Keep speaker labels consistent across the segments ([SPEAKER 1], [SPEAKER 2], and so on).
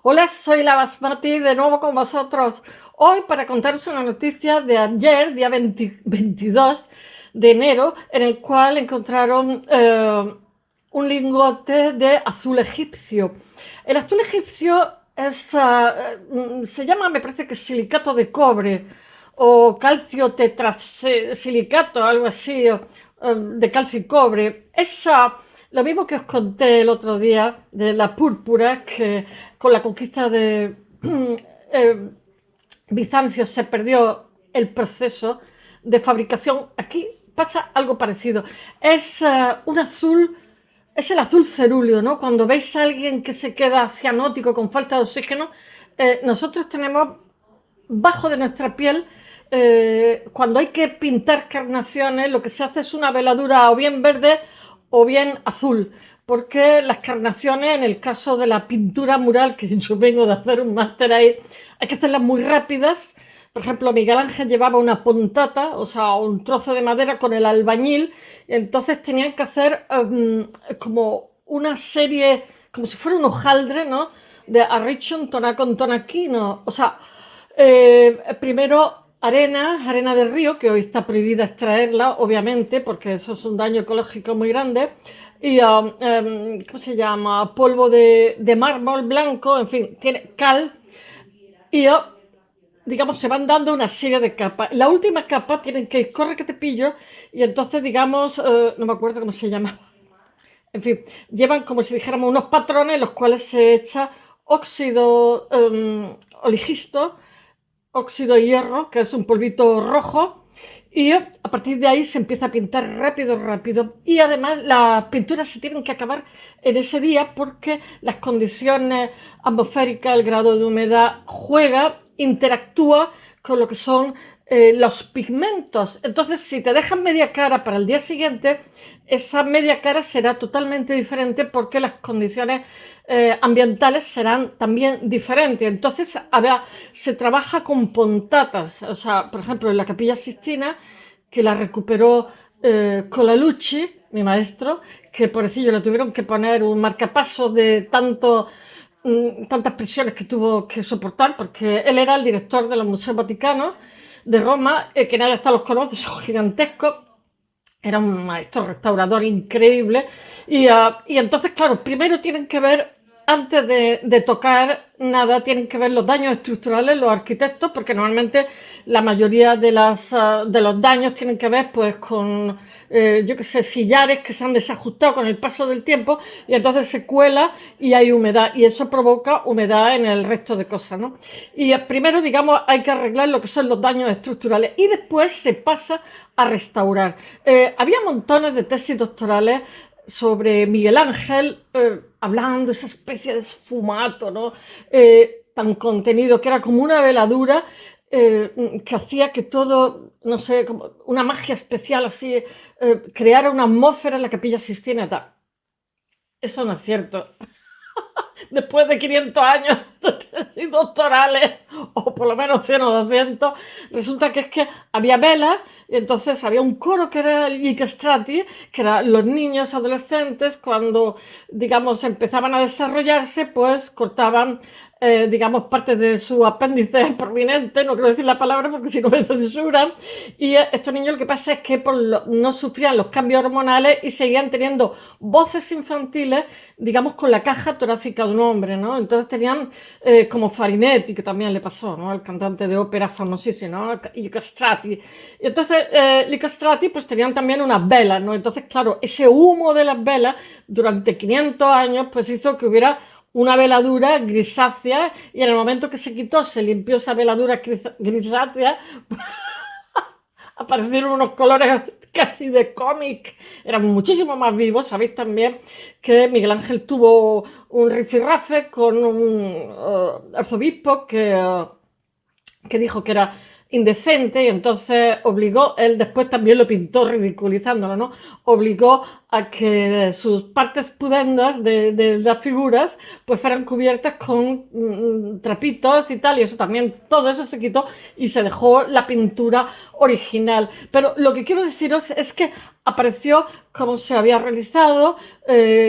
[SPEAKER 1] Hola, soy la Basmati de nuevo con vosotros. Hoy para contaros una noticia de ayer, día 22 de enero, en el cual encontraron un lingote de azul egipcio. El azul egipcio se llama, me parece que silicato de cobre o calcio tetrasilicato, algo así, de calcio y cobre. Lo mismo que os conté el otro día de la púrpura, que con la conquista de eh, Bizancio se perdió el proceso de fabricación. Aquí pasa algo parecido. Es un azul, es el azul cerúleo, ¿no? Cuando veis a alguien que se queda cianótico con falta de oxígeno, nosotros tenemos bajo de nuestra piel, cuando hay que pintar carnaciones, lo que se hace es una veladura o bien verde o bien azul, porque las carnaciones, en el caso de la pintura mural, que yo vengo de hacer un máster ahí, hay que hacerlas muy rápidas. Por ejemplo, Miguel Ángel llevaba una puntata, o sea, un trozo de madera con el albañil, y entonces tenían que hacer como una serie, como si fuera un hojaldre, ¿no? De Arrichon, Tonacon, Tonaquino, o sea, primero arena del río, que hoy está prohibida extraerla, obviamente, porque eso es un daño ecológico muy grande. Y, ¿cómo se llama? Polvo de mármol blanco, en fin, tiene cal. Y, digamos, se van dando una serie de capas. La última capa tienen que ir, corre que te pillo, y entonces, digamos, no me acuerdo cómo se llama. En fin, llevan como si dijéramos unos patrones, los cuales se echa óxido oligisto, óxido de hierro, que es un polvito rojo, y a partir de ahí se empieza a pintar rápido, rápido. Y además las pinturas se tienen que acabar en ese día porque las condiciones atmosféricas, el grado de humedad juega, interactúa con lo que son los pigmentos. Entonces, si te dejan media cara para el día siguiente, esa media cara será totalmente diferente porque las condiciones ambientales serán también diferentes. Entonces, se trabaja con pontatas. O sea, por ejemplo, en la Capilla Sistina, que la recuperó Colalucci, mi maestro, que pobrecillo le tuvieron que poner un marcapaso de tantas presiones que tuvo que soportar, porque él era el director de los Museos Vaticanos de Roma, que nadie hasta los conoce, son gigantescos. Era un maestro restaurador increíble. Y entonces, claro, primero tienen que ver, antes de tocar nada, tienen que ver los daños estructurales, los arquitectos, porque normalmente la mayoría de los daños tienen que ver pues con, yo qué sé, sillares que se han desajustado con el paso del tiempo y entonces se cuela y hay humedad y eso provoca humedad en el resto de cosas, ¿no? Y primero, digamos, hay que arreglar lo que son los daños estructurales y después se pasa a restaurar. Había montones de tesis doctorales sobre Miguel Ángel, hablando de esa especie de esfumato, ¿no? Tan contenido, que era como una veladura que hacía que todo, no sé, como una magia especial así, creara una atmósfera en la Capilla Sistina. Tal. Eso no es cierto. Después de 500 años de tesis doctorales, o por lo menos 100 o 200, resulta que es que había velas, y entonces había un coro que era el Lickstrati, que eran los niños adolescentes, cuando, digamos, empezaban a desarrollarse, pues cortaban, digamos, parte de su apéndice prominente, no quiero decir la palabra porque si no me censuran, y estos niños lo que pasa es que no sufrían los cambios hormonales y seguían teniendo voces infantiles, digamos, con la caja torácica de un hombre, ¿no? Entonces tenían como Farinetti, que también le pasó, ¿no? El cantante de ópera famosísimo, ¿no? Y Castrati. Y entonces, Li Castrati, pues tenían también unas velas, ¿no? Entonces, claro, ese humo de las velas durante 500 años, pues hizo que hubiera una veladura grisácea y en el momento que se quitó, se limpió esa veladura grisácea, aparecieron unos colores casi de cómic, eran muchísimo más vivos. Sabéis también que Miguel Ángel tuvo un rifirrafe con un arzobispo que dijo que era indecente y entonces obligó, él después también lo pintó ridiculizándolo, ¿no? Obligó a que sus partes pudendas de las figuras pues fueran cubiertas con trapitos y tal, y eso también, todo eso se quitó y se dejó la pintura original. Pero lo que quiero deciros es que apareció como se había realizado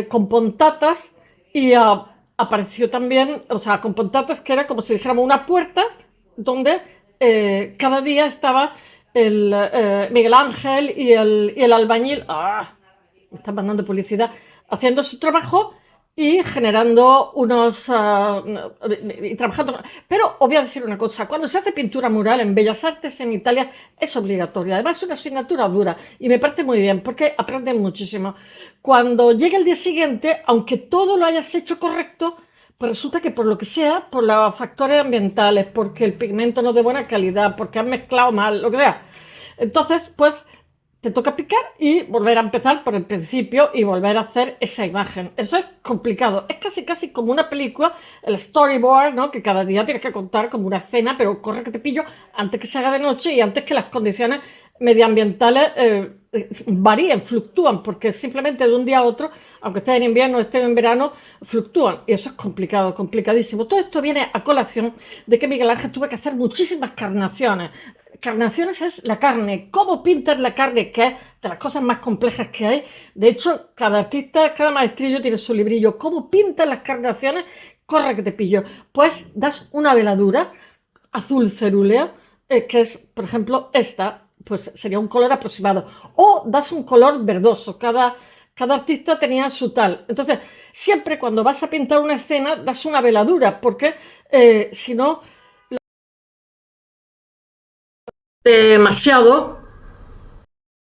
[SPEAKER 1] con pontatas y apareció también, o sea, con pantallas que era como si dijéramos una puerta donde cada día estaba Miguel Ángel y el albañil, me están mandando publicidad, haciendo su trabajo y generando y trabajando. Pero os voy a decir una cosa, cuando se hace pintura mural en Bellas Artes en Italia es obligatoria, además es una asignatura dura y me parece muy bien porque aprenden muchísimo. Cuando llega el día siguiente, aunque todo lo hayas hecho correcto, pues resulta que por lo que sea, por los factores ambientales, porque el pigmento no es de buena calidad, porque han mezclado mal, lo que sea, entonces pues te toca picar y volver a empezar por el principio y volver a hacer esa imagen. Eso es complicado. Es casi como una película, el storyboard, ¿no? Que cada día tienes que contar como una escena, pero corre que te pillo antes que se haga de noche y antes que las condiciones medioambientales varíen, fluctúan, porque simplemente de un día a otro, aunque esté en invierno o esté en verano, fluctúan. Y eso es complicado, complicadísimo. Todo esto viene a colación de que Miguel Ángel tuvo que hacer muchísimas carnaciones. Carnaciones es la carne. ¿Cómo pintas la carne? Que es de las cosas más complejas que hay. De hecho, cada artista, cada maestrillo tiene su librillo. ¿Cómo pintas las carnaciones? Corre que te pillo. Pues das una veladura azul cerúlea, que es, por ejemplo, esta, pues sería un color aproximado. O das un color verdoso. Cada artista tenía su tal. Entonces, siempre cuando vas a pintar una escena, das una veladura, porque si no, demasiado,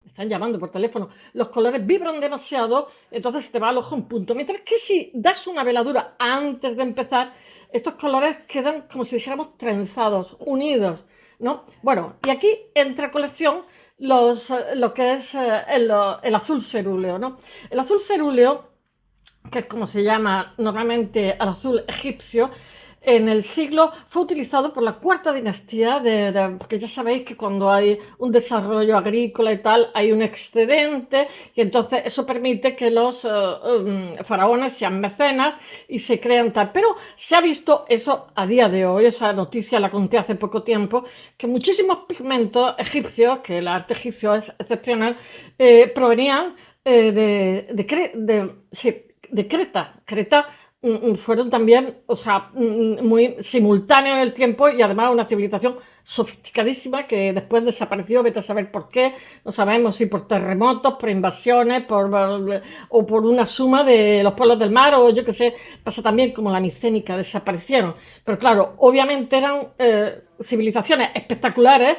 [SPEAKER 1] me están llamando por teléfono, los colores vibran demasiado, entonces se te va al ojo un punto. Mientras que si das una veladura antes de empezar, estos colores quedan como si dijéramos trenzados, unidos, ¿no? Bueno, y aquí entra a colección lo que es el azul cerúleo, ¿no? El azul cerúleo, que es como se llama normalmente el azul egipcio, en el siglo fue utilizado por la cuarta dinastía, porque ya sabéis que cuando hay un desarrollo agrícola y tal, hay un excedente y entonces eso permite que los faraones sean mecenas y se crean tal. Pero se ha visto eso a día de hoy, esa noticia la conté hace poco tiempo, que muchísimos pigmentos egipcios, que el arte egipcio es excepcional, provenían de Creta. Creta fueron también, o sea, muy simultáneos en el tiempo y además una civilización sofisticadísima que después desapareció, vete a saber por qué, no sabemos si por terremotos, por invasiones, o por una suma de los pueblos del mar, o yo qué sé, pasa también como la micénica, desaparecieron. Pero claro, obviamente eran civilizaciones espectaculares,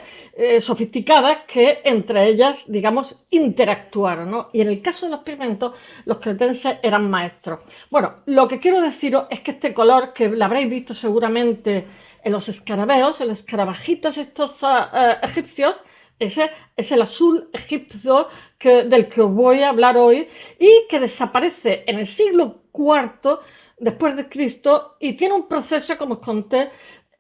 [SPEAKER 1] sofisticadas, que entre ellas, digamos, interactuaron, ¿no? Y en el caso de los pigmentos, los cretenses eran maestros. Bueno, lo que quiero deciros es que este color, que lo habréis visto seguramente en los escarabeos, en los escarabajitos estos egipcios, ese es el azul egipcio del que os voy a hablar hoy y que desaparece en el siglo IV después de Cristo y tiene un proceso, como os conté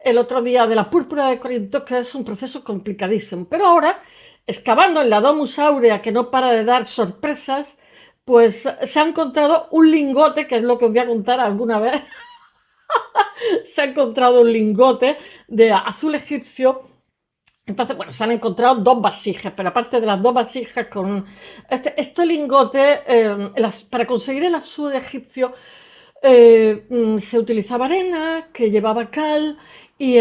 [SPEAKER 1] el otro día, de la púrpura de Corinto, que es un proceso complicadísimo. Pero ahora, excavando en la Domus Aurea, que no para de dar sorpresas, pues se ha encontrado un lingote, que es lo que os voy a contar alguna vez. Se ha encontrado un lingote de azul egipcio. Entonces, bueno, se han encontrado dos vasijas, pero aparte de las dos vasijas con este lingote, para conseguir el azul egipcio se utilizaba arena que llevaba cal y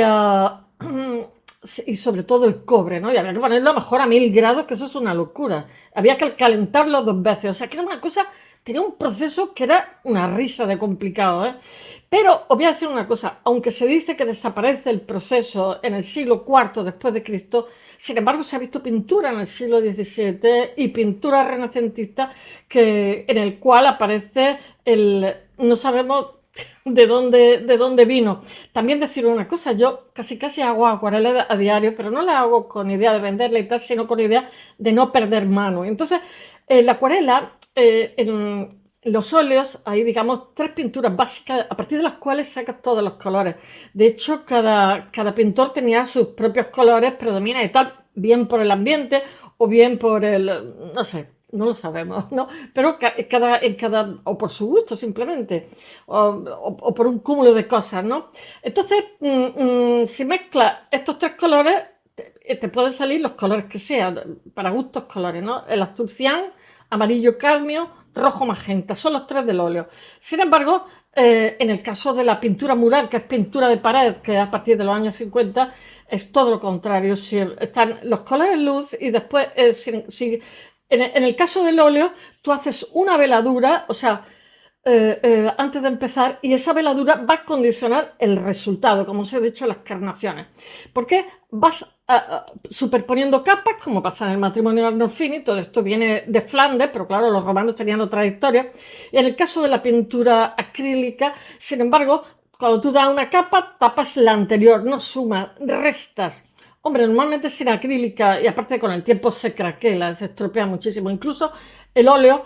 [SPEAKER 1] sobre todo el cobre, ¿no? Y había que ponerlo a lo mejor a 1000 grados, que eso es una locura. Había que calentarlo 2 veces, o sea que era una cosa, tenía un proceso que era una risa de complicado, ¿eh? Pero os voy a decir una cosa, aunque se dice que desaparece el proceso en el siglo IV después de Cristo, sin embargo se ha visto pintura en el siglo XVII y pintura renacentista en el cual aparece no sabemos de dónde vino. También decir una cosa, yo casi hago acuarela a diario, pero no la hago con idea de venderla y tal, sino con idea de no perder mano. Entonces, la acuarela, en los óleos, hay, digamos, 3 pinturas básicas a partir de las cuales sacas todos los colores. De hecho, cada pintor tenía sus propios colores, predomina y tal, bien por el ambiente o bien por no sé, no lo sabemos, ¿no? Pero o por su gusto simplemente, o por un cúmulo de cosas, ¿no? Entonces, si mezclas estos 3 colores, te pueden salir los colores que sean, para gustos colores, ¿no? El azul cian, amarillo cadmio, rojo magenta, son los 3 del óleo. Sin embargo, En el caso de la pintura mural, que es pintura de pared, que a partir de los años 50 es todo lo contrario. Si están los colores luz y después, en el caso del óleo, tú haces una veladura, o sea, antes de empezar, y esa veladura va a condicionar el resultado, como os he dicho, las carnaciones. Porque vas superponiendo capas, como pasa en el matrimonio de Arnolfini. Todo esto viene de Flandes, pero claro, los romanos tenían otra historia. Y en el caso de la pintura acrílica, sin embargo, cuando tú das una capa, tapas la anterior, no sumas, restas. Hombre, normalmente sin acrílica, y aparte con el tiempo se craquela, se estropea muchísimo. Incluso el óleo,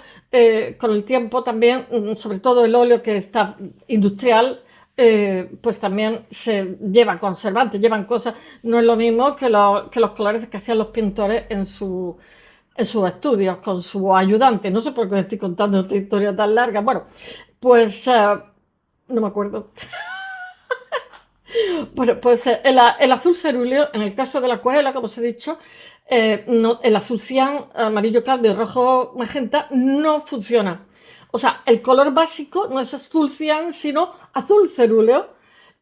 [SPEAKER 1] con el tiempo también, sobre todo el óleo que está industrial, pues también se lleva conservantes, llevan cosas. No es lo mismo que los colores que hacían los pintores en sus estudios con su ayudante. No sé por qué estoy contando esta historia tan larga. Bueno, pues no me acuerdo. Bueno, pues el azul cerúleo, en el caso de la acuarela, como os he dicho, el azul cian, amarillo caldo y rojo magenta no funciona. O sea, el color básico no es azul cian, sino azul cerúleo.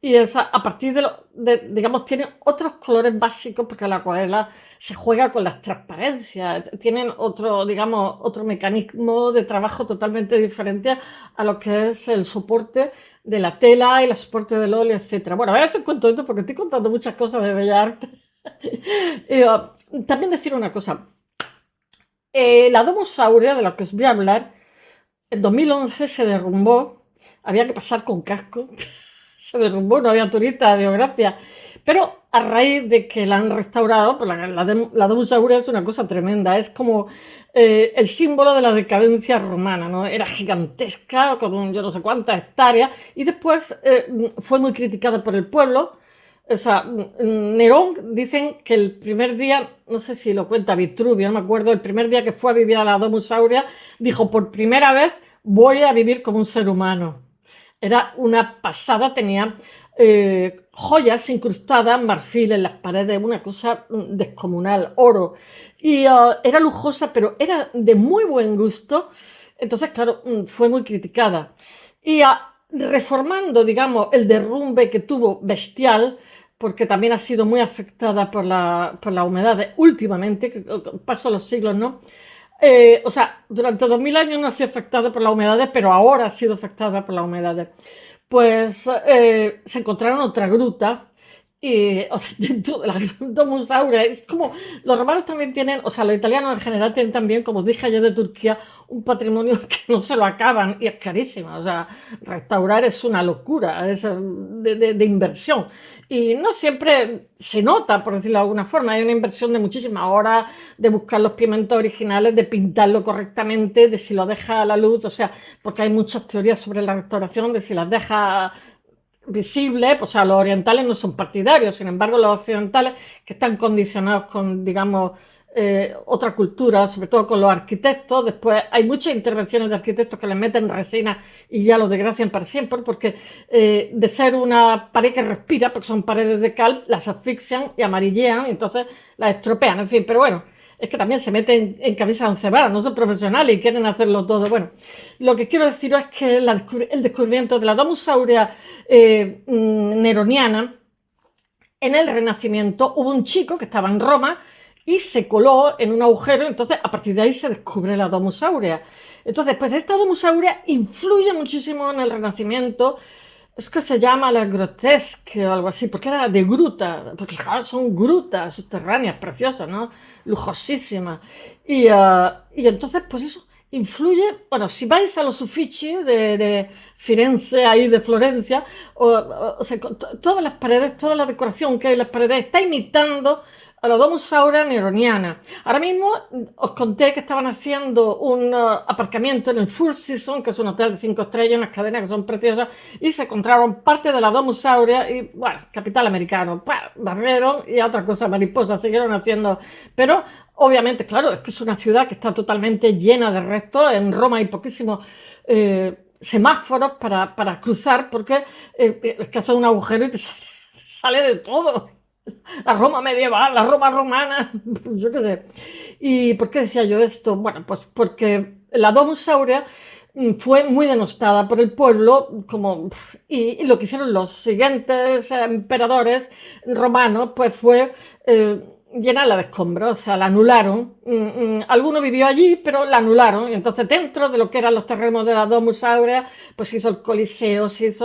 [SPEAKER 1] Y a partir digamos, tiene otros colores básicos, porque la acuarela se juega con las transparencias, tienen otro, digamos, otro mecanismo de trabajo totalmente diferente a lo que es el soporte de la tela y el soporte del óleo, etcétera. Bueno, a ver si cuento esto porque estoy contando muchas cosas de Bellas Artes. También decir una cosa. La Domus Aurea, de la que os voy a hablar, en 2011 se derrumbó. Había que pasar con casco. Se derrumbó, no había turistas, dio gracia. Pero a raíz de que la han restaurado, pues la Domus Aurea es una cosa tremenda. Es como el símbolo de la decadencia romana, ¿no? Era gigantesca, con yo no sé cuántas hectáreas, y después fue muy criticada por el pueblo. O sea, Nerón, dicen que el primer día, no sé si lo cuenta Vitruvio, no me acuerdo, el primer día que fue a vivir a la Domus Aurea, dijo: por primera vez voy a vivir como un ser humano. Era una pasada, tenía joyas incrustadas, marfil en las paredes, una cosa descomunal, oro. Y era lujosa, pero era de muy buen gusto. Entonces, claro, fue muy criticada. Y reformando, digamos, el derrumbe que tuvo bestial, porque también ha sido muy afectada por la humedad últimamente, que paso los siglos, ¿no? O sea, durante 2000 años no ha sido afectada por las humedades, pero ahora ha sido afectada por las humedades. Pues se encontraron otra gruta, y, o sea, dentro de la Domus Aurea. Es como, los romanos también tienen, o sea, los italianos en general tienen también, como dije ayer de Turquía, un patrimonio que no se lo acaban y es carísimo. O sea, restaurar es una locura, es de inversión. Y no siempre se nota, por decirlo de alguna forma. Hay una inversión de muchísimas horas, de buscar los pigmentos originales, de pintarlo correctamente, de si lo deja a la luz, o sea, porque hay muchas teorías sobre la restauración, de si las deja visibles. Pues, o sea, los orientales no son partidarios, sin embargo, los occidentales, que están condicionados con, digamos, otra cultura, sobre todo con los arquitectos. Después hay muchas intervenciones de arquitectos que les meten resina y ya lo desgracian para siempre, porque de ser una pared que respira, porque son paredes de cal, las asfixian y amarillean, y entonces las estropean, en fin. Pero bueno, es que también se meten en camisa de once varas, no son profesionales y quieren hacerlo todo. Bueno, lo que quiero deciros es que el descubrimiento de la Domus Aurea neroniana, en el Renacimiento hubo un chico que estaba en Roma y se coló en un agujero. Entonces a partir de ahí se descubre la Domus Aurea. Entonces, pues esta Domus Aurea influye muchísimo en el Renacimiento. Es que se llama la grotesque o algo así, porque era de gruta, porque claro, son grutas subterráneas preciosas, ¿no? Lujosísimas. Y entonces, pues eso influye. Bueno, si vais a los Uffizi de Firenze, ahí de Florencia, o sea, todas las paredes, toda la decoración que hay en las paredes está imitando a la Domus Aurea neroniana. Ahora mismo os conté que estaban haciendo un aparcamiento en el Four Seasons, que es un hotel de 5 estrellas, unas cadenas que son preciosas, y se encontraron parte de la Domus Aurea y, bueno, capital americano, barrieron y otra cosa mariposa, siguieron haciendo. Pero obviamente, claro, es que es una ciudad que está totalmente llena de restos. En Roma hay poquísimos semáforos para cruzar, porque es que hace un agujero y te sale de todo. La Roma medieval, la Roma romana, yo qué sé. ¿Y por qué decía yo esto? Bueno, pues porque la Domus Aurea fue muy denostada por el pueblo, y lo que hicieron los siguientes emperadores romanos pues fue llenarla de escombros, o sea, la anularon. Alguno vivió allí, pero la anularon. Y entonces, dentro de lo que eran los terrenos de la Domus Aurea, pues se hizo el Coliseo, se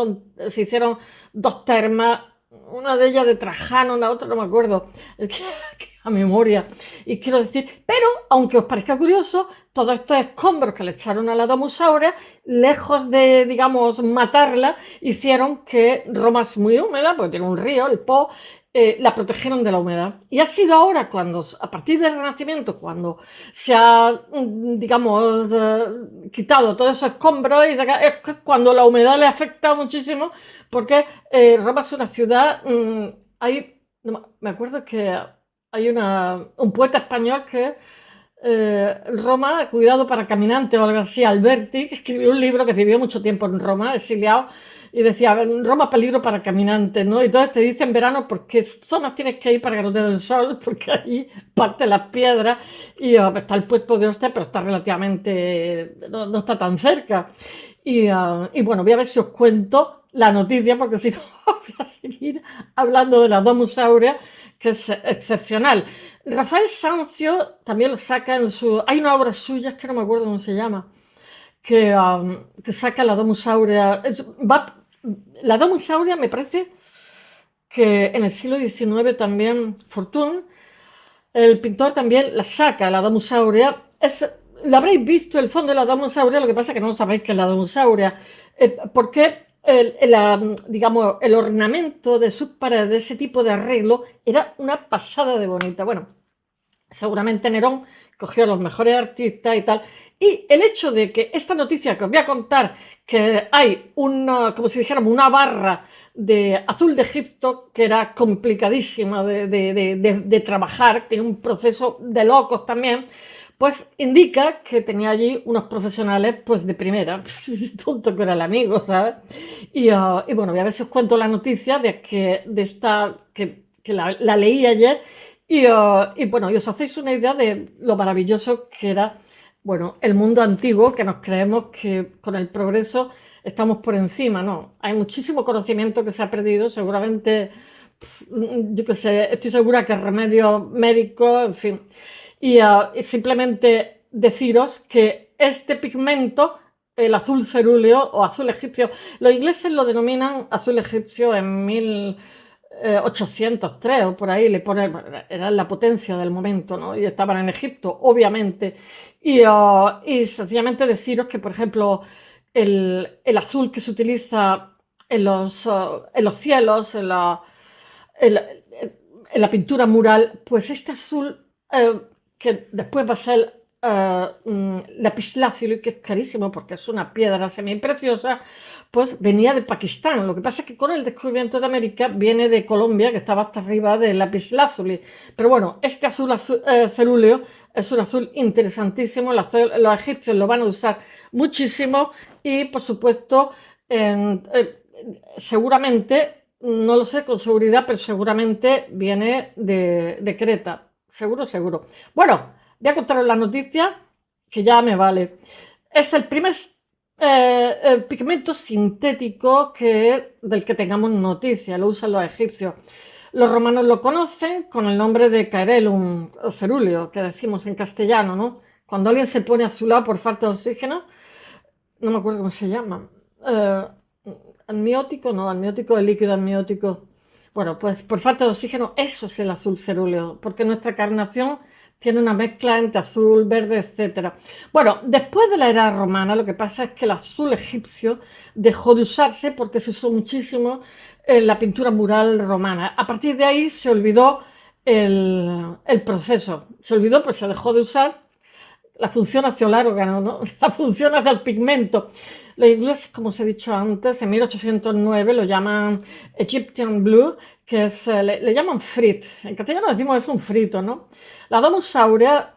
[SPEAKER 1] hicieron dos termas, una de ellas de Trajano, la otra no me acuerdo, a memoria. Y quiero decir, pero aunque os parezca curioso, todos estos escombros que le echaron a la Domus Aurea, lejos de, digamos, matarla, hicieron que Roma es muy húmeda, porque tiene un río, el Po, la protegieron de la humedad. Y ha sido ahora cuando, a partir del Renacimiento, cuando se ha, digamos, quitado todos esos escombros, es cuando la humedad le afecta muchísimo, porque Roma es una ciudad, no, me acuerdo que hay un poeta español que Roma, cuidado para caminante o algo así, Alberti, que escribió un libro que vivió mucho tiempo en Roma, exiliado, y decía, Roma peligro para caminantes, ¿no? Y entonces te dice en verano por qué zonas tienes que ir para que no te dé el sol, porque ahí parten las piedras y está el puerto de Ostia, pero está relativamente, no está tan cerca. Y bueno, voy a ver si os cuento la noticia, porque si no voy a seguir hablando de la Domus Aurea, que es excepcional. Rafael Sanzio también lo saca en su... Hay una obra suya, es que no me acuerdo cómo se llama, que saca la Domus Aurea. La Domus Aurea me parece que en el siglo XIX también Fortuny, el pintor, también la saca, la Domus Aurea. Lo habréis visto, el fondo de la Domus Aurea, lo que pasa es que no sabéis qué es la Domus Aurea, porque digamos, el ornamento de sus paredes, ese tipo de arreglo, era una pasada de bonita. Bueno, seguramente Nerón cogió a los mejores artistas y tal. Y el hecho de que esta noticia que os voy a contar, que hay como si dijéramos, una barra de azul de Egipto que era complicadísima de trabajar, tiene un proceso de locos también, pues indica que tenía allí unos profesionales pues de primera, tonto que era el amigo, ¿sabes? Y bueno, voy a ver si os cuento la noticia de esta, que la leí ayer, y bueno, y os hacéis una idea de lo maravilloso que era, bueno, el mundo antiguo, que nos creemos que con el progreso estamos por encima, ¿no? Hay muchísimo conocimiento que se ha perdido, seguramente, yo qué sé, estoy segura que remedios médicos, en fin. Y simplemente deciros que este pigmento, el azul cerúleo o azul egipcio, los ingleses lo denominan azul egipcio en 1803 o por ahí, le ponen, era la potencia del momento, ¿no? Y estaban en Egipto, obviamente. Y sencillamente deciros que, por ejemplo, el azul que se utiliza en los cielos, en la pintura mural, pues este azul, que después va a ser lapislázuli, que es carísimo porque es una piedra semipreciosa, pues venía de Pakistán. Lo que pasa es que con el descubrimiento de América viene de Colombia, que estaba hasta arriba del lapislázuli. Pero bueno, este azul, cerúleo es un azul interesantísimo. Los egipcios lo van a usar muchísimo y, por supuesto, seguramente, no lo sé con seguridad, pero seguramente viene de Creta. Seguro, seguro. Bueno, voy a contaros la noticia, que ya me vale. Es el primer pigmento sintético del que tengamos noticia, lo usan los egipcios. Los romanos lo conocen con el nombre de caerelum o cerúleo, que decimos en castellano, ¿no? Cuando alguien se pone azulado por falta de oxígeno, no me acuerdo cómo se llama. Amniótico, no, amniótico, el líquido amniótico. Bueno, pues por falta de oxígeno, eso es el azul cerúleo, porque nuestra carnación tiene una mezcla entre azul, verde, etc. Bueno, después de la era romana, lo que pasa es que el azul egipcio dejó de usarse porque se usó muchísimo en la pintura mural romana. A partir de ahí se olvidó el proceso. Se olvidó, pues se dejó de usar la función hacia el órgano, ¿no? La función hacia el pigmento. Los ingleses, como os he dicho antes, en 1809 lo llaman Egyptian Blue, que le llaman frit. En castellano decimos es un frito, ¿no? La Domus Aurea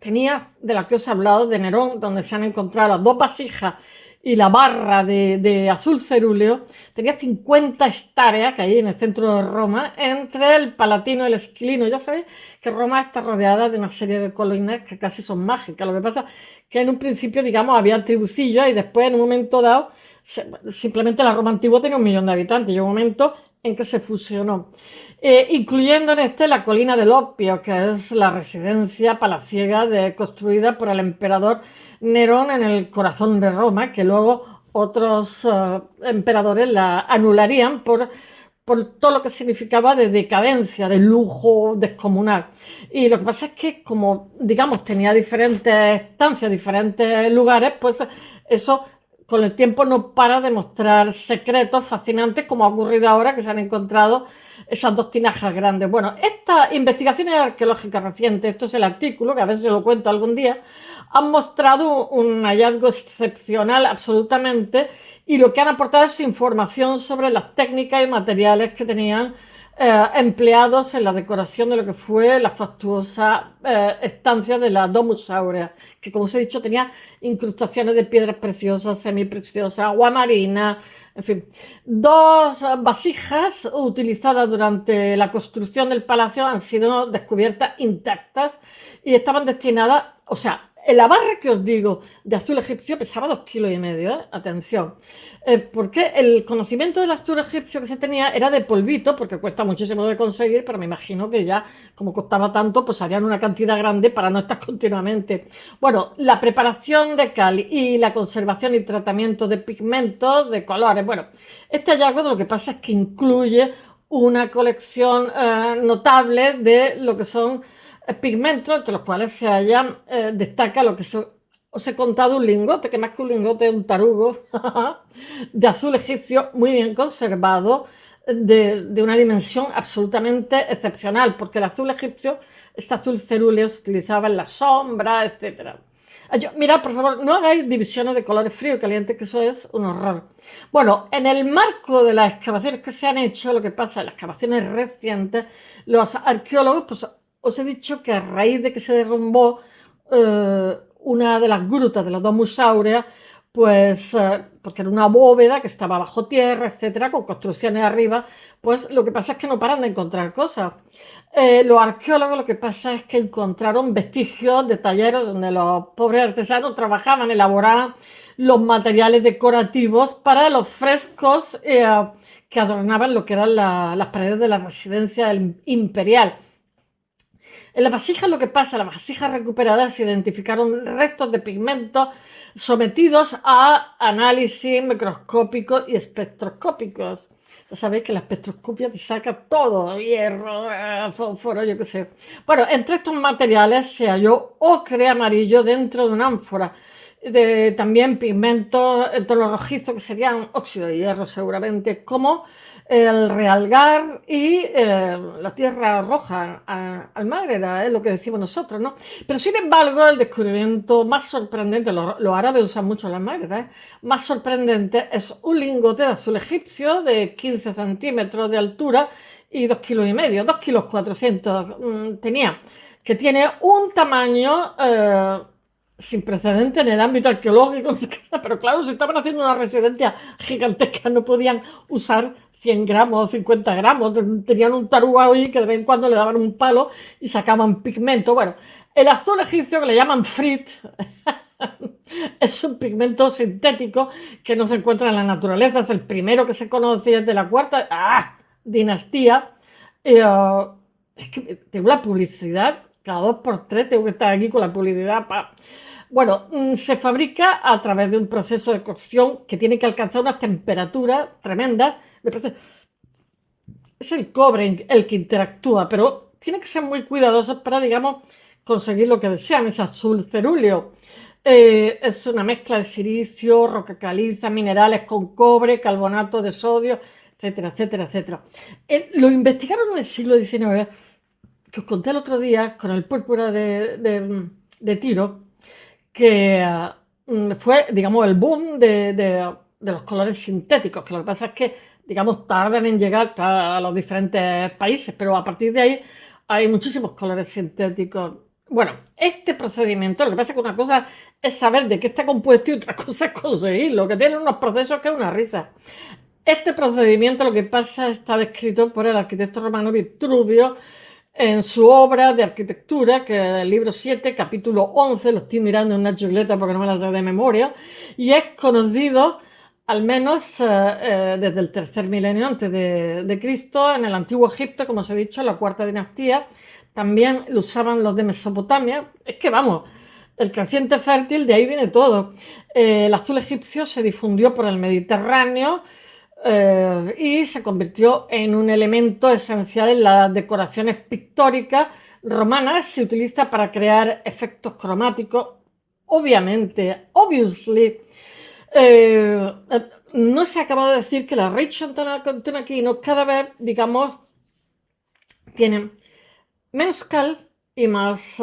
[SPEAKER 1] tenía, de la que os he hablado, de Nerón, donde se han encontrado las dos vasijas y la barra de azul cerúleo, tenía 50 hectáreas, que hay en el centro de Roma, entre el Palatino y el Esquilino. Ya sabéis que Roma está rodeada de una serie de colinas que casi son mágicas. Lo que pasa es que en un principio, digamos, había tribucillos y después, en un momento dado, simplemente la Roma antigua tenía 1 millón de habitantes. Llegó un momento en que se fusionó, incluyendo en este la colina del Opio, que es la residencia palaciega construida por el emperador Nerón en el corazón de Roma, que luego otros emperadores la anularían por todo lo que significaba de decadencia, de lujo descomunal. Y lo que pasa es que, como digamos, tenía diferentes estancias, diferentes lugares, pues eso con el tiempo no para de mostrar secretos fascinantes, como ha ocurrido ahora que se han encontrado esas 2 tinajas grandes. Bueno, estas investigaciones arqueológicas recientes, esto es el artículo, que a ver si lo cuento algún día, han mostrado un hallazgo excepcional absolutamente, y lo que han aportado es información sobre las técnicas y materiales que tenían empleados en la decoración de lo que fue la fastuosa estancia de la Domus Aurea, que, como os he dicho, tenía incrustaciones de piedras preciosas, semipreciosas, agua marina, en fin. 2 vasijas utilizadas durante la construcción del palacio han sido descubiertas intactas y estaban destinadas, o sea, la barra que os digo de azul egipcio pesaba 2,5 kilos, atención, porque el conocimiento del azul egipcio que se tenía era de polvito, porque cuesta muchísimo de conseguir, pero me imagino que ya, como costaba tanto, pues harían una cantidad grande para no estar continuamente. Bueno, la preparación de cal y la conservación y tratamiento de pigmentos, de colores. Bueno, este hallazgo lo que pasa es que incluye una colección notable de lo que son pigmentos, entre los cuales se halla, destaca lo que os he contado, un lingote, que más que un lingote es un tarugo, de azul egipcio, muy bien conservado, de una dimensión absolutamente excepcional, porque el azul egipcio, este azul cerúleo, se utilizaba en la sombra, etc. Mirad, por favor, no hagáis divisiones de colores frío y caliente, que eso es un horror. Bueno, en el marco de las excavaciones que se han hecho, lo que pasa en las excavaciones recientes, los arqueólogos, pues os he dicho que a raíz de que se derrumbó una de las grutas de la Domus Aurea, pues porque era una bóveda que estaba bajo tierra, etcétera, con construcciones arriba, pues lo que pasa es que no paran de encontrar cosas. Los arqueólogos, lo que pasa es que encontraron vestigios de talleres donde los pobres artesanos trabajaban, elaboraban los materiales decorativos para los frescos que adornaban lo que eran las paredes de la residencia imperial. En las vasijas lo que pasa, las vasijas recuperadas se identificaron restos de pigmentos sometidos a análisis microscópicos y espectroscópicos. Ya sabéis que la espectroscopia te saca todo, hierro, fósforo, yo qué sé. Bueno, entre estos materiales se halló ocre amarillo dentro de una ánfora. También pigmentos en tono rojizo, que serían óxido de hierro seguramente, como el realgar y la tierra roja, almagrera, es lo que decimos nosotros, ¿no? Pero sin embargo, el descubrimiento más sorprendente, los árabes usan mucho la almagrera, más sorprendente es un lingote de azul egipcio de 15 centímetros de altura y 2,5 kilos, 2,4 kilos tenía, que tiene un tamaño sin precedente en el ámbito arqueológico, pero claro, si estaban haciendo una residencia gigantesca no podían usar 100 gramos o 50 gramos, tenían un tarugo ahí que de vez en cuando le daban un palo y sacaban pigmento. Bueno, el azul egipcio, que le llaman frit, es un pigmento sintético que no se encuentra en la naturaleza, es el primero que se conoce, es de la cuarta dinastía. Es que tengo la publicidad, cada 2 por 3 tengo que estar aquí con la publicidad. Bueno, se fabrica a través de un proceso de cocción que tiene que alcanzar unas temperaturas tremendas. Es el cobre el que interactúa, pero tiene que ser muy cuidadosos para, digamos, conseguir lo que desean, ese azul cerúleo. Es una mezcla de silicio, roca caliza, minerales con cobre, carbonato de sodio, etcétera, etcétera, etcétera. Lo investigaron en el siglo XIX, que os conté el otro día, con el púrpura de Tiro, que fue, digamos, el boom de los colores sintéticos, que lo que pasa es que, digamos, tardan en llegar a los diferentes países, pero a partir de ahí hay muchísimos colores sintéticos. Bueno, este procedimiento, lo que pasa es que una cosa es saber de qué está compuesto y otra cosa es conseguirlo, que tiene unos procesos que es una risa. Este procedimiento, lo que pasa, está descrito por el arquitecto romano Vitruvio en su obra de arquitectura, que es el libro 7, capítulo 11, lo estoy mirando en una chuleta porque no me la sé de memoria, y es conocido al menos desde el tercer milenio antes de Cristo, en el antiguo Egipto, como os he dicho, la cuarta dinastía. También lo usaban los de Mesopotamia. Es que vamos, el creciente fértil, de ahí viene todo. El azul egipcio se difundió por el Mediterráneo y se convirtió en un elemento esencial en las decoraciones pictóricas romanas. Se utiliza para crear efectos cromáticos, obviamente, obviously. No se ha acabado de decir que la Richard Tonaquino cada vez, digamos, tienen menos cal y más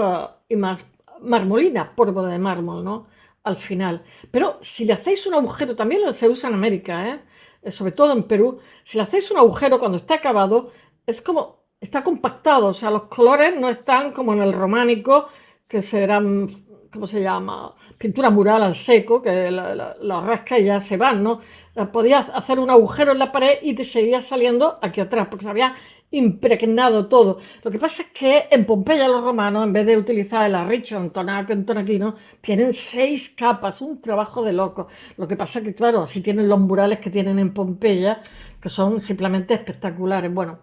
[SPEAKER 1] marmolina, polvo de mármol, ¿no? Al final. Pero si le hacéis un agujero, también se usa en América, sobre todo en Perú, si le hacéis un agujero cuando está acabado, es como, está compactado, o sea, los colores no están como en el románico, que serán, ¿cómo se llama? Pintura mural al seco, que la rasca y ya se van, ¿no? Podías hacer un agujero en la pared y te seguía saliendo aquí atrás, porque se había impregnado todo. Lo que pasa es que en Pompeya los romanos, en vez de utilizar el arricho en tonaquino, tienen 6 capas, un trabajo de loco. Lo que pasa es que, claro, si tienen los murales que tienen en Pompeya, que son simplemente espectaculares. Bueno,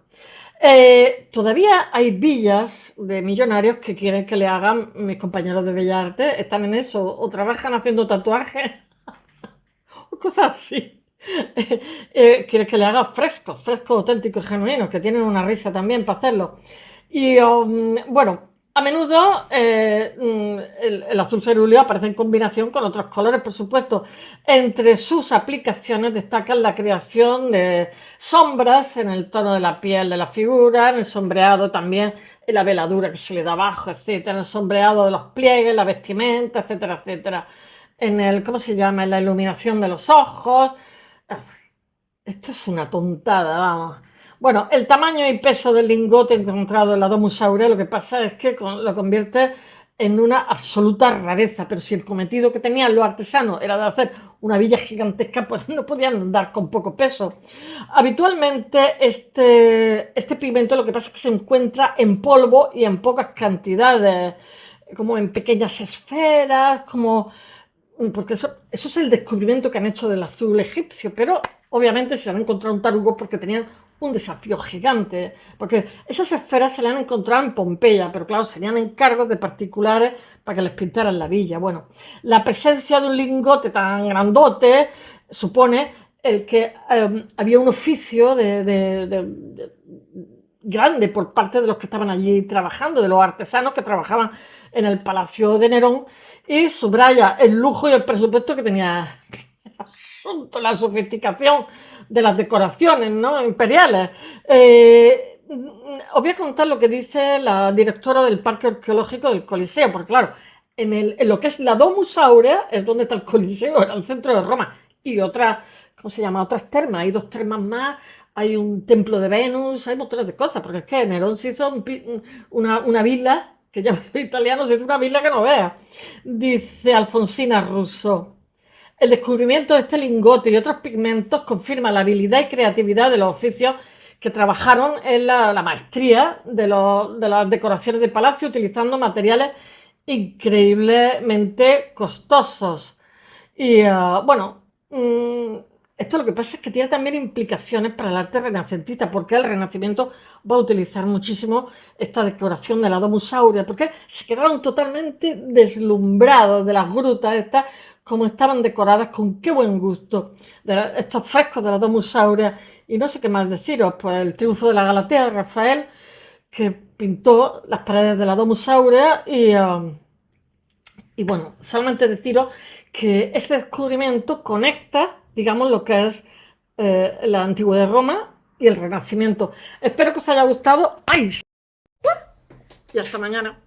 [SPEAKER 1] todavía hay villas de millonarios que quieren que le hagan, mis compañeros de Bellas Artes, están en eso, o trabajan haciendo tatuajes, o cosas así. Quiere que le haga frescos auténticos, genuinos, que tienen una risa también para hacerlo. Y bueno, a menudo el azul cerúleo aparece en combinación con otros colores, por supuesto. Entre sus aplicaciones destacan la creación de sombras en el tono de la piel de la figura, en el sombreado también, en la veladura que se le da abajo, etcétera, en el sombreado de los pliegues, la vestimenta, etcétera, etcétera. En el, ¿cómo se llama? En la iluminación de los ojos. Esto es una tontada, vamos. Bueno, el tamaño y peso del lingote encontrado en la Domus Aurea, lo que pasa es que lo convierte en una absoluta rareza, pero si el cometido que tenían los artesanos era de hacer una villa gigantesca, pues no podían andar con poco peso. Habitualmente este pigmento lo que pasa es que se encuentra en polvo y en pocas cantidades, como en pequeñas esferas, como porque eso es el descubrimiento que han hecho del azul egipcio, pero obviamente se han encontrado un tarugo porque tenían un desafío gigante, porque esas esferas se le han encontrado en Pompeya, pero claro, serían encargos de particulares para que les pintaran la villa. Bueno, la presencia de un lingote tan grandote supone que había un oficio grande por parte de los que estaban allí trabajando, de los artesanos que trabajaban en el Palacio de Nerón, y subraya el lujo y el presupuesto que tenía el asunto, la sofisticación de las decoraciones, ¿no?, imperiales. Os voy a contar lo que dice la directora del Parque Arqueológico del Coliseo, porque claro, en lo que es la Domus Aurea es donde está el Coliseo, en el centro de Roma, y otras, ¿cómo se llama?, otras termas, hay 2 termas más, hay un templo de Venus, hay montones de cosas, porque es que Nerón se hizo una villa, que llaman los italianos, es una villa que no vea. Dice Alfonsina Russo: el descubrimiento de este lingote y otros pigmentos confirma la habilidad y creatividad de los oficios que trabajaron en la maestría de las decoraciones de palacio utilizando materiales increíblemente costosos. Y bueno, esto lo que pasa es que tiene también implicaciones para el arte renacentista, porque el Renacimiento va a utilizar muchísimo esta decoración de la Domus Aurea, porque se quedaron totalmente deslumbrados de las grutas estas, como estaban decoradas, con qué buen gusto, estos frescos de la Domus Aurea. Y no sé qué más deciros, pues el triunfo de la Galatea de Rafael, que pintó las paredes de la Domus Aurea y bueno, solamente deciros que este descubrimiento conecta, digamos, lo que es la antigüedad de Roma y el Renacimiento. Espero que os haya gustado. ¡Ay! Y hasta mañana.